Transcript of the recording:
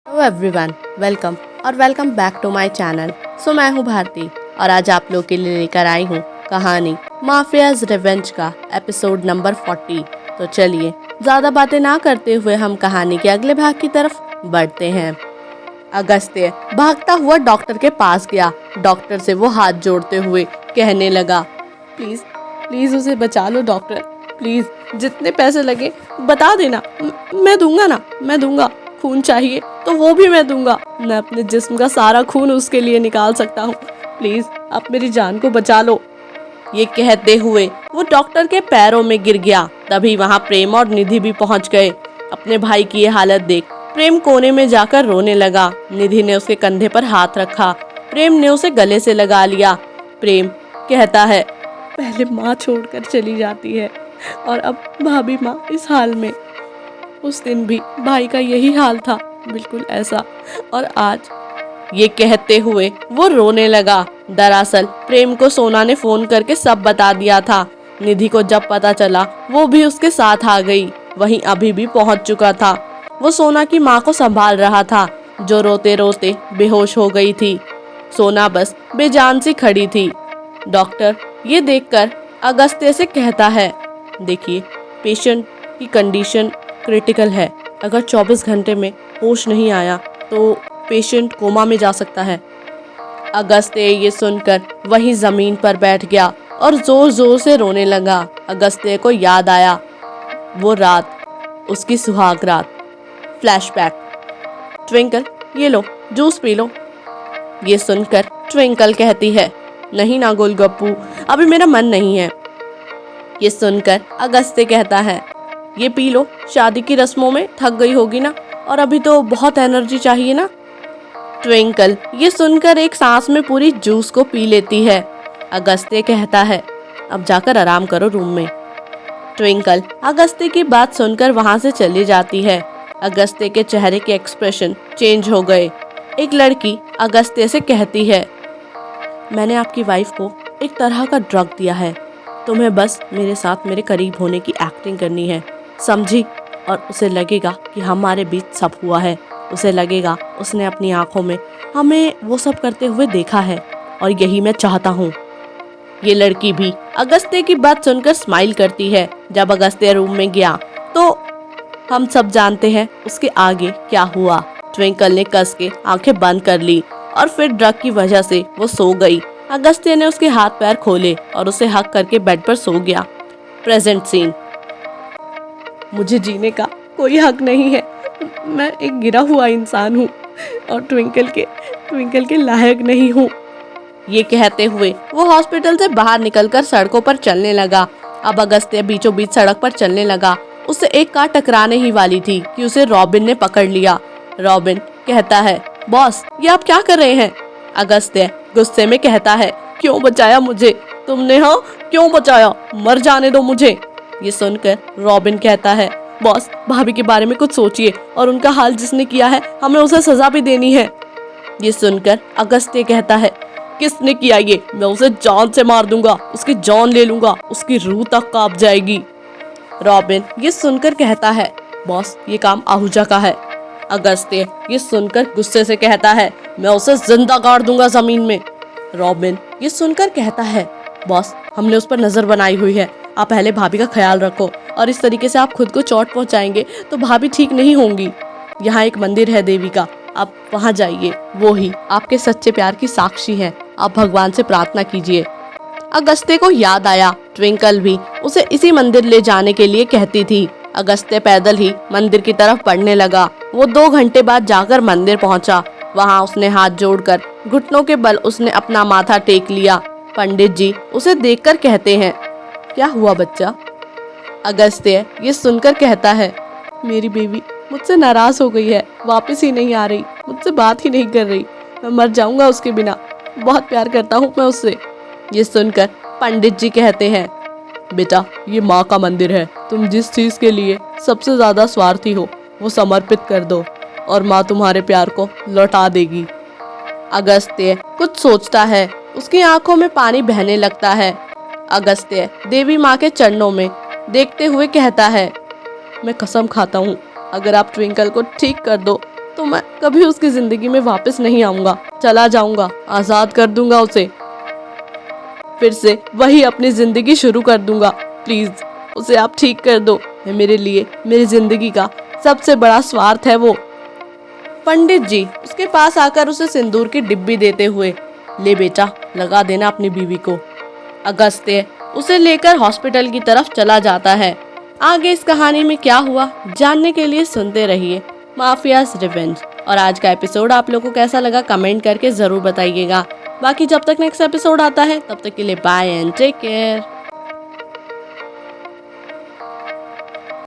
Hello everyone, welcome back to my channel. मैं हूँ भारती और आज आप लोग के लिए लेकर आई हूँ कहानी माफियाज रिवेंज का एपिसोड नंबर 40। तो चलिए ज़्यादा बातें ना करते हुए हम कहानी के अगले भाग की तरफ बढ़ते हैं। अगस्त्य भागता हुआ डॉक्टर के पास गया। डॉक्टर से वो हाथ जोड़ते हुए कहने लगा, प्लीज़ प्लीज़ उसे बचा लो डॉक्टर, प्लीज़ जितने पैसे लगे बता देना, मैं दूंगा। खून चाहिए तो वो भी मैं दूंगा। मैं अपने जिस्म का सारा खून उसके लिए निकाल सकता हूँ। प्लीज आप मेरी जान को बचा लो। ये कहते हुए वो डॉक्टर के पैरों में गिर गया। तभी वहाँ प्रेम और निधि भी पहुँच गए। अपने भाई की ये हालत देख प्रेम कोने में जाकर रोने लगा। निधि ने उसके कंधे पर हाथ रखा। प्रेम ने उसे गले से लगा लिया। प्रेम कहता है, पहले माँ छोड़कर चली जाती है और अब भाभी माँ इस हाल में। उस दिन भी भाई का यही हाल था, बिल्कुल ऐसा। और आज ये कहते हुए वो रोने लगा। दरअसल प्रेम को सोना ने फोन करके सब बता दिया था। निधि को जब पता चला वो भी उसके साथ आ गई। वहीं अभी भी पहुंच चुका था। वो सोना की माँ को संभाल रहा था, जो रोते रोते बेहोश हो गई थी। सोना बस बेजान सी खड़ी थी। डॉक्टर ये देखकर अगस्त्य से कहता है, देखिए पेशेंट की कंडीशन क्रिटिकल है। अगर 24 घंटे में होश नहीं आया तो पेशेंट कोमा में जा सकता है। अगस्त्य ये सुनकर वहीं जमीन पर बैठ गया और जोर जोर से रोने लगा। अगस्त्य को याद आया वो रात, उसकी सुहाग रात। फ्लैशबैक। ट्विंकल ये लो जूस पी लो। ये सुनकर ट्विंकल कहती है, नहीं ना गोलगप्पू, अभी मेरा मन नहीं है। ये सुनकर अगस्त्य कहता है, ये पी लो, शादी की रस्मों में थक गई होगी ना, और अभी तो बहुत एनर्जी चाहिए ना। ट्विंकल ये सुनकर एक सांस में पूरी जूस को पी लेती है। अगस्त्य कहता है, अब जाकर आराम करो रूम में। ट्विंकल अगस्त्य की बात सुनकर वहां से चली जाती है। अगस्त्य के चेहरे के एक्सप्रेशन चेंज हो गए। एक लड़की अगस्त्य से कहती है, मैंने आपकी वाइफ को एक तरह का ड्रग दिया है। तुम्हें बस मेरे साथ मेरे करीब होने की एक्टिंग करनी है, समझी? और उसे लगेगा कि हमारे बीच सब हुआ है। उसे लगेगा उसने अपनी आंखों में हमें वो सब करते हुए देखा है, और यही मैं चाहता हूँ। ये लड़की भी अगस्त्य की बात सुनकर स्माइल करती है। जब अगस्त्य रूम में गया तो हम सब जानते हैं उसके आगे क्या हुआ। ट्विंकल ने कस के आंखें बंद कर ली और फिर ड्रग की वजह से वो सो गई। अगस्त्य ने उसके हाथ पैर खोले और उसे हक करके बेड पर सो गया। Present scene. मुझे जीने का कोई हक नहीं है। मैं एक गिरा हुआ इंसान हूँ और ट्विंकल के लायक नहीं हूँ। ये कहते हुए वो हॉस्पिटल से बाहर निकलकर सड़कों पर चलने लगा। अब अगस्त्य बीचों बीच सड़क पर चलने लगा। उससे एक कार टकराने ही वाली थी कि उसे रॉबिन ने पकड़ लिया। रॉबिन कहता है, बॉस ये आप क्या कर रहे हैं? अगस्त्य गुस्से में कहता है, क्यों बचाया मुझे तुमने? हाँ क्यों बचाया? मर जाने दो मुझे। ये सुनकर रॉबिन कहता है, बॉस भाभी के बारे में कुछ सोचिए, और उनका हाल जिसने किया है हमें उसे सजा भी देनी है। ये सुनकर अगस्त्य कहता है, किसने किया ये? मैं उसे जान से मार दूंगा, उसकी जान ले लूंगा, उसकी रूह तक कांप जाएगी। रॉबिन ये सुनकर कहता है, बॉस ये काम आहूजा का है। अगस्त्य ये सुनकर गुस्से से कहता है, मैं उसे जिंदा गाड़ दूंगा जमीन में। रॉबिन ये सुनकर कहता है, बॉस हमने उस पर नजर बनाई हुई है, आप पहले भाभी का ख्याल रखो, और इस तरीके से आप खुद को चोट पहुंचाएंगे तो भाभी ठीक नहीं होंगी। यहाँ एक मंदिर है देवी का, आप वहाँ जाइए, वो ही आपके सच्चे प्यार की साक्षी है। आप भगवान से प्रार्थना कीजिए। अगस्त्य को याद आया ट्विंकल भी उसे इसी मंदिर ले जाने के लिए कहती थी। अगस्त्य पैदल ही मंदिर की तरफ बढ़ने लगा। वो 2 घंटे बाद जाकर मंदिर पहुंचा। वहां उसने हाथ जोड़कर घुटनों के बल उसने अपना माथा टेक लिया। पंडित जी उसे देखकर कहते हैं, क्या हुआ बच्चा? अगस्त्य ये सुनकर कहता है, मेरी बेबी मुझसे नाराज हो गई है, वापस ही नहीं आ रही, मुझसे बात ही नहीं कर रही, मैं मर जाऊंगा उसके बिना, बहुत प्यार करता हूँ मैं उससे। ये सुनकर पंडित जी कहते हैं, बेटा ये माँ का मंदिर है, तुम जिस चीज के लिए सबसे ज्यादा स्वार्थी हो वो समर्पित कर दो और माँ तुम्हारे प्यार को लौटा देगी। अगस्त्य कुछ सोचता है, उसकी आंखों में पानी बहने लगता है। अगस्त्य देवी माँ के चरणों में देखते हुए कहता है, मैं कसम खाता हूँ अगर आप ट्विंकल को ठीक कर दो तो मैं कभी उसकी जिंदगी में वापस नहीं आऊंगा, चला जाऊंगा, आजाद कर दूंगा उसे, फिर से वही अपनी जिंदगी शुरू कर दूंगा। प्लीज उसे आप ठीक कर दो, मेरे लिए मेरी जिंदगी का सबसे बड़ा स्वार्थ है वो। पंडित जी उसके पास आकर उसे सिंदूर की डिब्बी देते हुए, ले बेटा लगा देना अपनी बीवी को। अगस्त्य उसे लेकर हॉस्पिटल की तरफ चला जाता है। आगे इस कहानी में क्या हुआ जानने के लिए सुनते रहिए माफियाज रिवेंज। और आज का एपिसोड आप लोगों को कैसा लगा कमेंट करके जरूर बताइएगा। बाकी जब तक नेक्स्ट एपिसोड आता है तब तक के लिए बाय एंड टेक केयर।